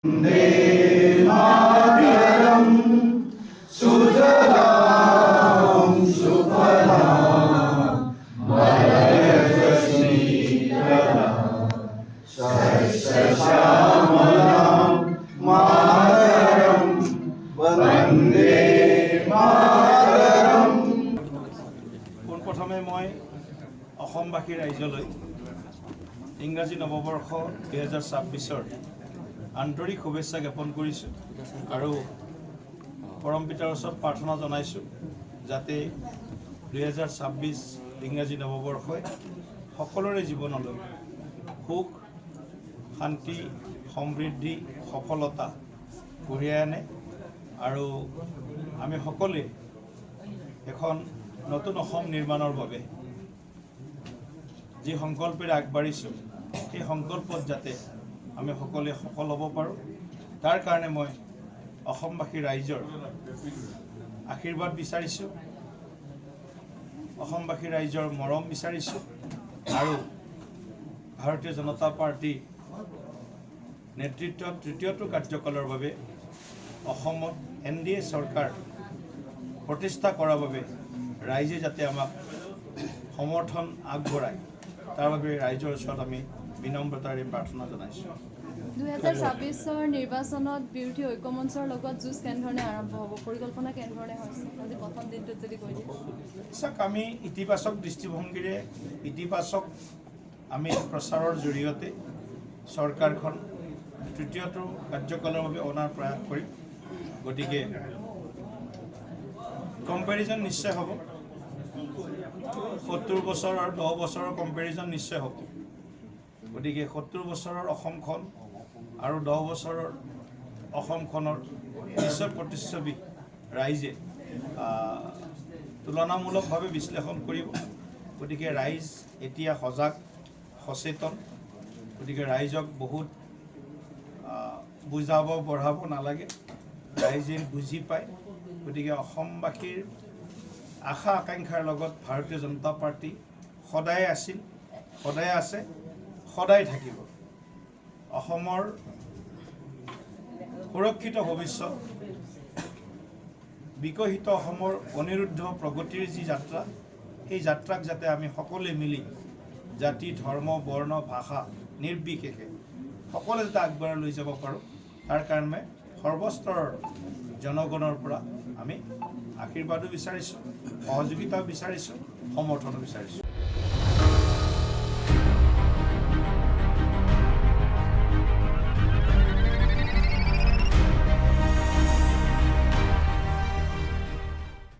वन्दे मातरं सुजलां सुफलां मलयजशीतलां शस्यश्यामलां मातरं वन्दे मातरं। পোনপ্ৰথমে মই অসমবাসী ৰাইজলৈ ইংৰাজী নৱবৰ্ষ 2026-ৰ আন্তৰিক শুভেচ্ছা জ্ঞাপন কৰিছোঁ আৰু পৰম পিতাৰ ওচৰত প্ৰাৰ্থনা জনাইছোঁ যাতে 2026 ইংৰাজী নৱবৰ্ষই সকলোৰে জীৱনলৈ সুখ শান্তি সমৃদ্ধি সফলতা কঢ়িয়াই আনে আৰু আমি সকলোৱে এখন নতুন অসম নিৰ্মাণৰ বাবে যি সংকল্পেৰে আগবাঢ়িছোঁ সেই সংকল্পত যাতে আমি সকলোৱে সফল হ'ব পাৰোঁ তাৰ কাৰণে মই অসমবাসী ৰাইজৰ আশীৰ্বাদ বিচাৰিছোঁ, অসমবাসী ৰাইজৰ মৰম বিচাৰিছোঁ আৰু ভাৰতীয় জনতা পাৰ্টি নেতৃত্বত তৃতীয়টো কাৰ্যকালৰ বাবে অসমত NDA চৰকাৰ প্ৰতিষ্ঠা কৰাৰ বাবে ৰাইজে যাতে আমাক সমৰ্থন আগবঢ়ায় তাৰ বাবে ৰাইজৰ ওচৰত আমি বিনম্ৰতাৰে প্ৰাৰ্থনা জনাইছোঁ। 2026 নিৰ্বাচনত বিৰোধী ঐক্যমঞ্চৰ লগত যুঁজ কেনেধৰণে আৰম্ভ হ'ব, পৰিকল্পনা কেনেধৰণে হৈছে আজি প্ৰথম দিনটোত যদি কৈ দিয়ে? চাওক, আমি ইতিবাচক দৃষ্টিভংগীৰে ইতিবাচক আমি প্ৰচাৰৰ জৰিয়তে চৰকাৰখন তৃতীয়টো কাৰ্যকালৰ বাবে অনাৰ প্ৰয়াস কৰিম। গতিকে কম্পেৰিজন নিশ্চয় হ'ব, 70 বছৰ আৰু 10 বছৰৰ কম্পেৰিজন নিশ্চয় হ'ব। গতিকে 70 বছৰৰ অসমখন আৰু 10 বছৰৰ অসমখনৰ নিশ্চয় প্ৰতিচ্ছবি ৰাইজে তুলনামূলকভাৱে বিশ্লেষণ কৰিব। গতিকে ৰাইজ এতিয়া সজাগ সচেতন, গতিকে ৰাইজক বহুত বুজাব বঢ়াব নালাগে, ৰাইজে বুজি পায়। গতিকে অসমবাসীৰ আশা আকাংক্ষাৰ লগত ভাৰতীয় জনতা পাৰ্টি সদায় আছিল, সদায় আছে, সদায় থাকিব। অসমৰ সুৰক্ষিত ভৱিষ্যত, বিকশিত অসমৰ অনিৰুদ্ধ প্ৰগতিৰ যি যাত্ৰা, সেই যাত্ৰাক যাতে আমি সকলোৱে মিলি জাতি ধৰ্ম বৰ্ণ ভাষা নিৰ্বিশেষে সকলোৱে যাতে আগবঢ়াই লৈ যাব পাৰোঁ তাৰ কাৰণে সৰ্বস্তৰৰ জনগণৰ পৰা আমি আশীৰ্বাদো বিচাৰিছোঁ, সহযোগিতাও বিচাৰিছোঁ, সমৰ্থনো বিচাৰিছোঁ।